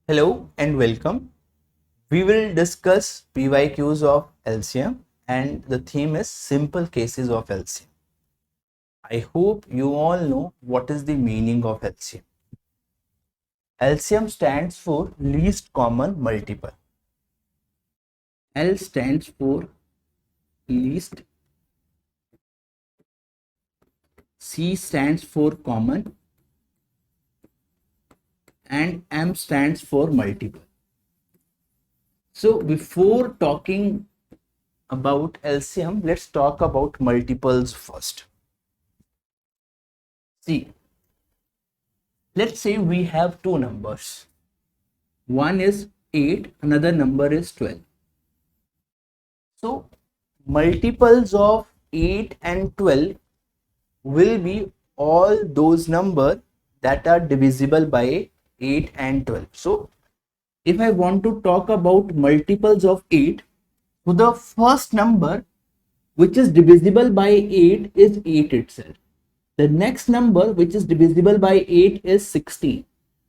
Hello and welcome. We will discuss PYQs of LCM and the theme is simple cases of LCM. I hope you all know what is the meaning of LCM. LCM stands for least common multiple. L stands for least, C stands for common, and M stands for multiple. So before talking about LCM, let's talk about multiples first. See, let's say we have two numbers. One is 8, another number is 12. So multiples of 8 and 12 will be all those numbers that are divisible by 8 and 12. So if I want to talk about multiples of 8, so the first number which is divisible by 8 is 8 itself. The next number which is divisible by 8 is 16.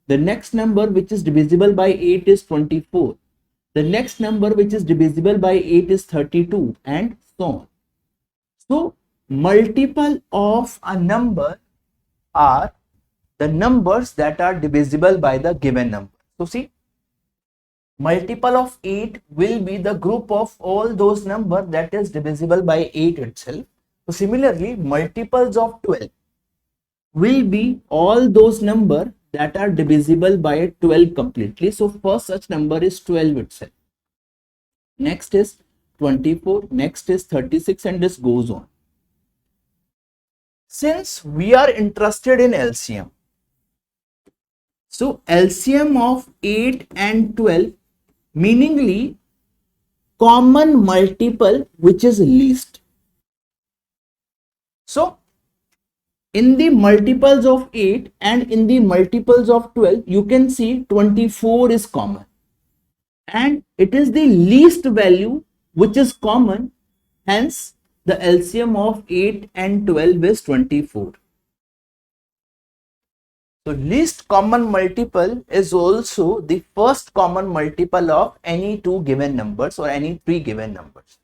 The next number which is divisible by 8 is 24. The next number which is divisible by 8 is 32, and so on. So multiple of a number are the numbers that are divisible by the given number. So see, multiple of 8 will be the group of all those numbers that is divisible by 8 itself. So similarly, multiples of 12 will be all those numbers that are divisible by 12 completely. So first such number is 12 itself. Next is 24, next is 36, and this goes on. Since we are interested in LCM, so LCM of 8 and 12, meaningly common multiple which is least. So in the multiples of 8 and in the multiples of 12, you can see 24 is common. And it is the least value which is common, hence the LCM of 8 and 12 is 24. So least common multiple is also the first common multiple of any two given numbers or any three given numbers.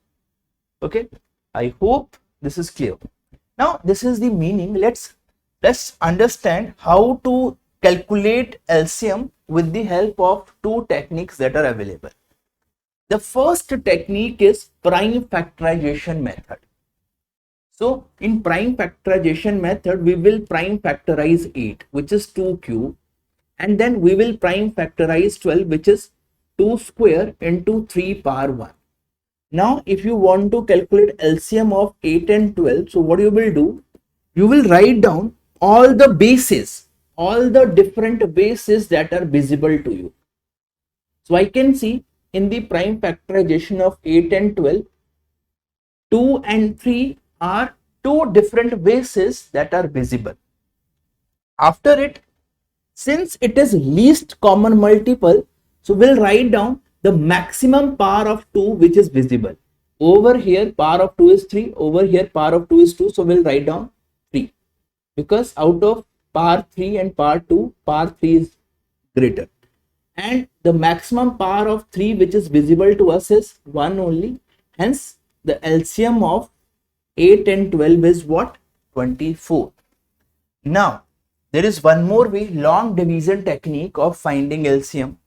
Okay, I hope this is clear. Now this is the meaning. Let's understand how to calculate LCM with the help of two techniques that are available. The first technique is prime factorization method. So in prime factorization method, we will prime factorize 8, which is 2 cube, and then we will prime factorize 12, which is 2 square into 3 power 1. Now if you want to calculate LCM of 8 and 12, so what you will do, you will write down all the bases, all the different bases that are visible to you. So I can see in the prime factorization of 8 and 12, 2 and 3 are two different bases that are visible. After it, since it is least common multiple, so we'll write down the maximum power of 2 which is visible. Over here power of 2 is 3, over here power of 2 is 2, so we'll write down 3, because out of power 3 and power 2, power 3 is greater, and the maximum power of 3 which is visible to us is 1 only, hence the LCM of 8 and 12 is what? 24. Now there is one more way, long division technique of finding LCM.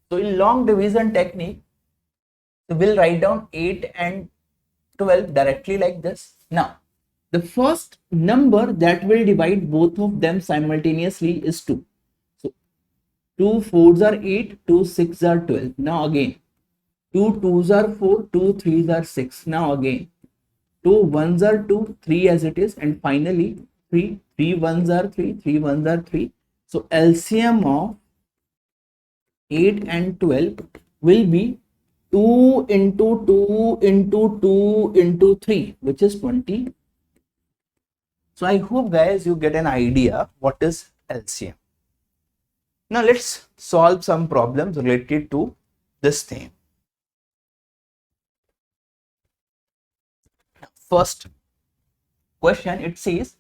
So in long division technique, we'll write down 8 and 12 directly like this. Now the first number that will divide both of them simultaneously is 2. So 2 4s are 8, 2 6s are 12. Now again 2 2s are 4, 2 3s are 6. Now again 2 1s are 2, 3 as it is, and finally 3 1s are 3, 3 1s are 3. So LCM of 8 and 12 will be 2 into 2 into 2 into 3, which is 20. So I hope guys you get an idea what is LCM. Now let's solve some problems related to this thing. First question, it says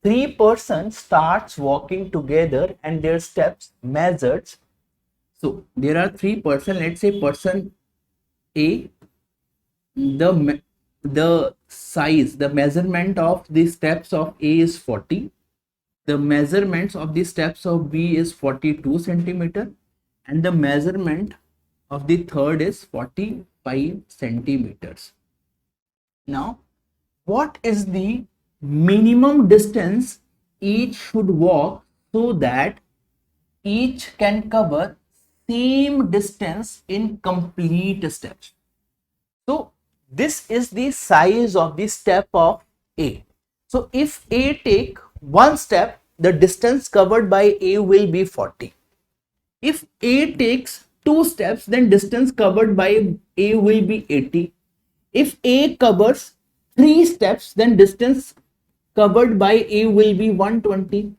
3 persons starts walking together and their steps measured. So there are three person. Let's say person A, the size, the measurement of the steps of A is 40. The measurements of the steps of B is 42 centimeter, and the measurement of the third is 45 centimeters. Now, what is the minimum distance each should walk so that each can cover same distance in complete steps? So this is the size of the step of A. So if A take one step, the distance covered by A will be 40. If A takes two steps, then distance covered by A will be 80. If A covers three steps, then distance covered by A will be 120.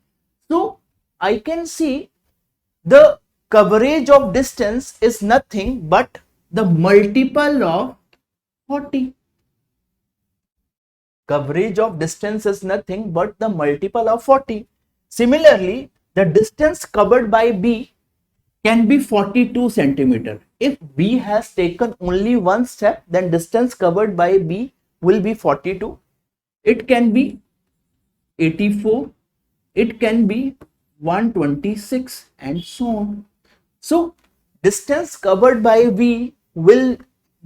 So I can see the coverage of distance is nothing but the multiple of 40. Coverage of distance is nothing but the multiple of 40. Similarly, the distance covered by B can be 42 centimeter. If B has taken only one step, then distance covered by B will be 42. It can be 84. It can be 126 and so on. So distance covered by B will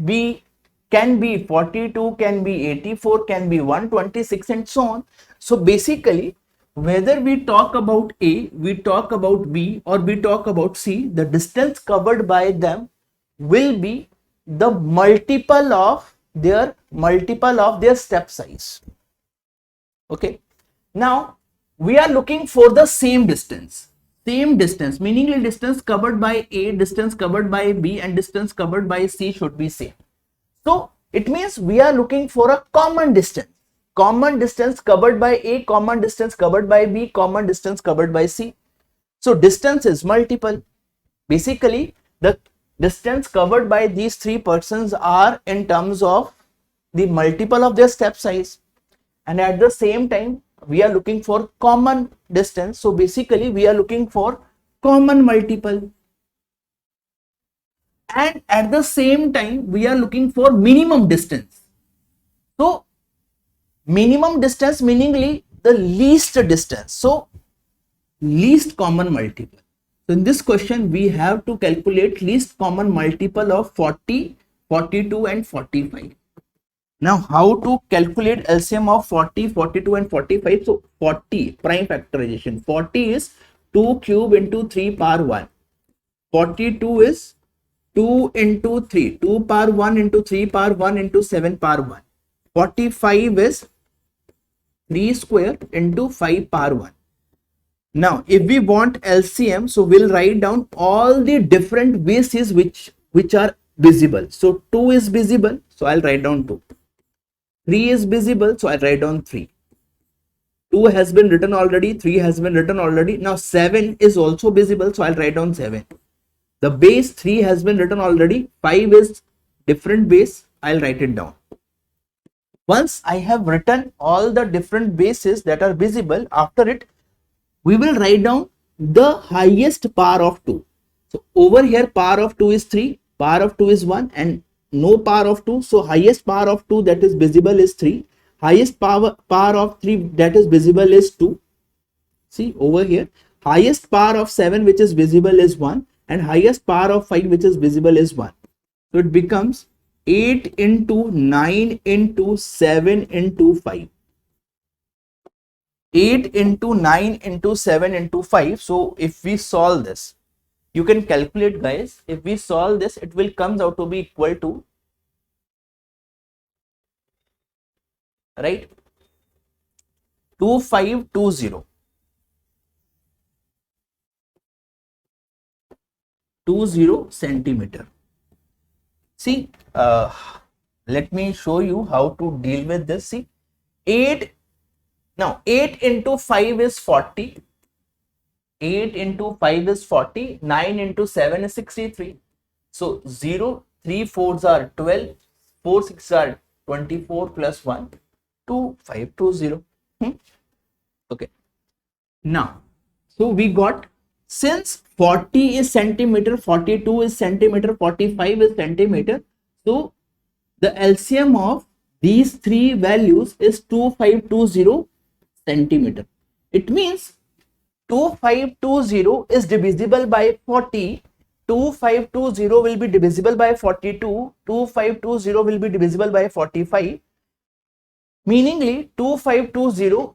be, can be 42, can be 84, can be 126 and so on. So basically, whether we talk about A, we talk about B, or we talk about C, the distance covered by them will be the multiple of their step size. Okay. Now we are looking for the same distance. Same distance, meaning distance covered by A, distance covered by B, and distance covered by C should be same. So it means we are looking for a common distance. Common distance covered by A, common distance covered by B, common distance covered by C. So distance is multiple. Basically, the distance covered by these three persons are in terms of the multiple of their step size. And at the same time, we are looking for common distance. So basically, we are looking for common multiple. And at the same time, we are looking for minimum distance. So minimum distance meaning the least distance. So least common multiple. So in this question, we have to calculate least common multiple of 40, 42 and 45. Now, how to calculate LCM of 40, 42 and 45? So 40, prime factorization. 40 is 2 cube into 3 power 1. 42 is 2 into 3, 2 power 1 into 3 power 1 into 7 power 1. 45 is 3 square into 5 power 1. Now, if we want LCM, so we'll write down all the different bases which are visible. So 2 is visible, so I'll write down 2. 3 is visible, so I'll write down 3. 2 has been written already, 3 has been written already. Now 7 is also visible, so I'll write down 7. The base 3 has been written already, 5 is different base, I'll write it down. Once I have written all the different bases that are visible, after it, we will write down the highest power of 2. So over here, power of 2 is 3, power of 2 is 1, and no power of 2. So highest power of 2 that is visible is 3. Highest power of 3 that is visible is 2. See over here, highest power of 7 which is visible is 1, and highest power of 5 which is visible is 1. So it becomes 8 into 9 into 7 into 5. 8 into 9 into 7 into 5. So if we solve this, you can calculate, guys. If we solve this, it will comes out to be equal to, right, 2520. 20 centimeter. See, let me show you how to deal with this. See, 8 into 5 is 40. 8 into 5 is 40. 9 into 7 is 63. So 0, 3 4s are 12, 4 6 are 24 plus 1, 2520. Okay. Now, so we got since 40 is centimeter, 42 is centimeter, 45 is centimeter, so the LCM of these three values is 2520 centimeter. It means 2520 is divisible by 40, 2520 will be divisible by 42, 2520 will be divisible by 45, meaningly 2520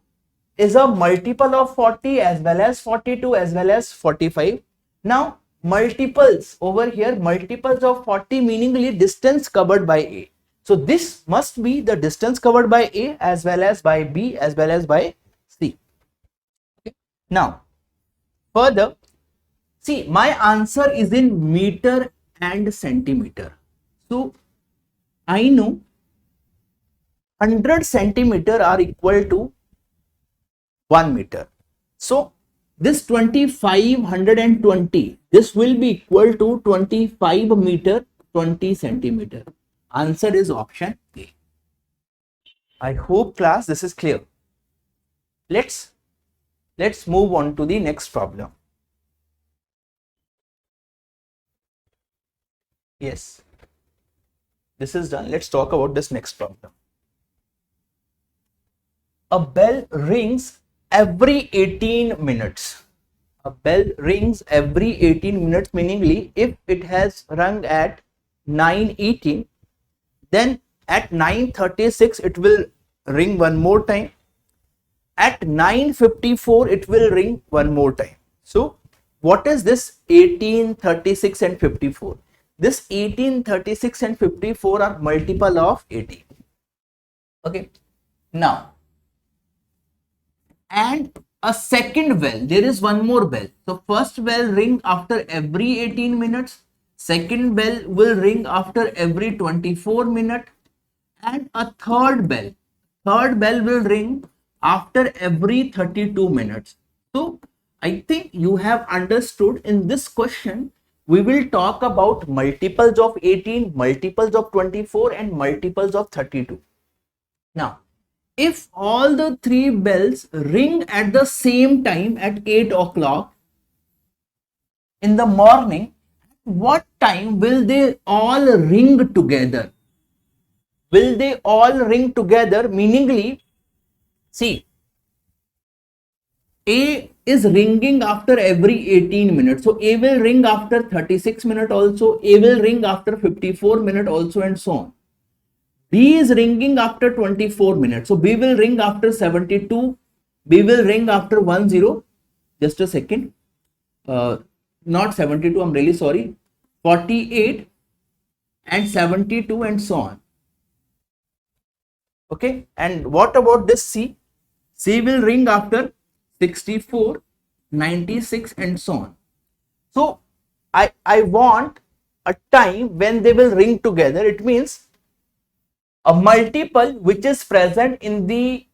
is a multiple of 40 as well as 42 as well as 45. Now multiples over here, multiples of 40 meaningly distance covered by A. So this must be the distance covered by A as well as by B as well as by C. Okay. Now further, see, my answer is in meter and centimeter. So I know 100 centimeter are equal to 1 meter. So this 2520, this will be equal to 25 meter 20 centimeter. Answer is option A. I hope class this is clear. Let's move on to the next problem. Yes, this is done. Let's talk about this next problem. A bell rings every 18 minutes. A bell rings every 18 minutes, meaningly if it has rung at 9:18, then at 9:36 it will ring one more time. At 9:54 it will ring one more time. So what is this 18, 36 and 54? This 18, 36 and 54 are multiple of 18. Okay. Now, and a second bell, there is one more bell. So first bell ring after every 18 minutes, second bell will ring after every 24 minutes, and a third bell will ring after every 32 minutes. So I think you have understood. In this question we will talk about multiples of 18, multiples of 24 and multiples of 32. Now if all the three bells ring at the same time at 8 o'clock in the morning, what time will they all ring together? Will they all ring together? Meaningly, see, A is ringing after every 18 minutes. So A will ring after 36 minutes also, A will ring after 54 minutes also, and so on. B is ringing after 24 minutes. So B will ring after 72. B will ring after 10. Just a second. Not 72. I'm really sorry. 48 and 72 and so on. Okay. And what about this C? C will ring after 64, 96 and so on. So I want a time when they will ring together. It means a multiple which is present in the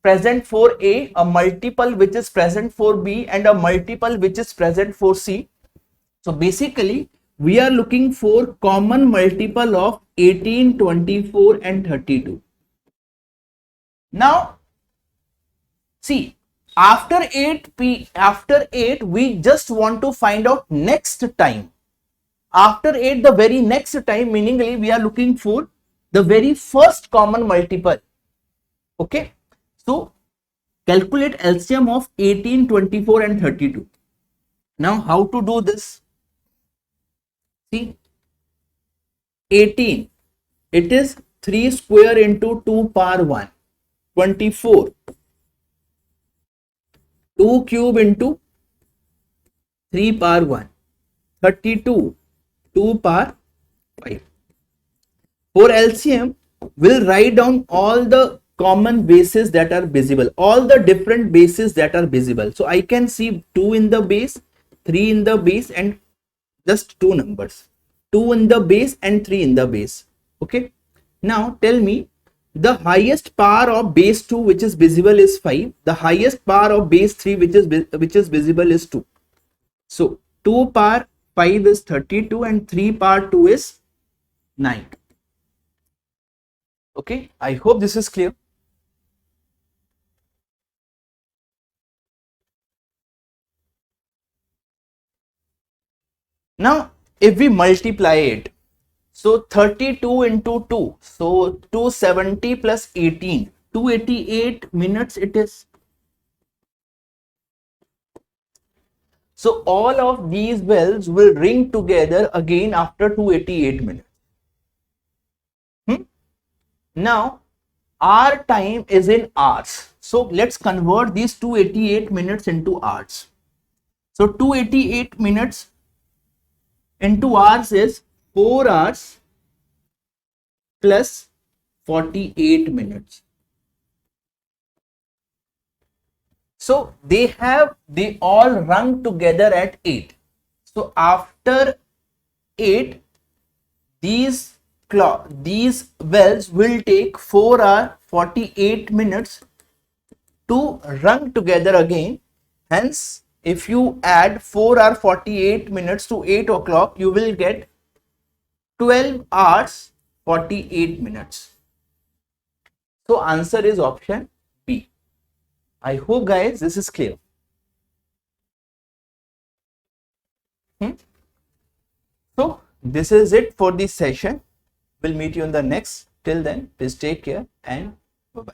present for A, a multiple which is present for B, and a multiple which is present for C. So basically we are looking for common multiple of 18, 24 and 32. Now see, after 8 we just want to find out next time. After 8, the very next time, meaningly we are looking for the very first common multiple. Okay. So calculate LCM of 18, 24 and 32. Now how to do this? See, 18, it is 3 square into 2 power 1. 24, 2 cube into 3 power 1. 32, 2 power 5. For LCM, we'll write down all the common bases that are visible, all the different bases that are visible. So I can see 2 in the base, 3 in the base, and just 2 numbers, 2 in the base and 3 in the base. Okay. Now tell me, the highest power of base 2 which is visible is 5. The highest power of base 3 which is visible is 2. So 2 power 5 is 32 and 3 power 2 is 9. Okay, I hope this is clear. Now, if we multiply it, so 32 into 2, so 270 plus 18, 288 minutes it is. So all of these bells will ring together again after 288 minutes. Now, our time is in hours. So let's convert these 288 minutes into hours. So 288 minutes into hours is 4 hours plus 48 minutes. So they all rung together at 8. So after 8, these bells will take 4 hours 48 minutes to rung together again. Hence, if you add 4 hours 48 minutes to 8 o'clock, you will get 12 hours 48 minutes. So answer is option B. I hope guys this is clear. So this is it for this session. We'll meet you in the next. Till then, please take care and bye-bye.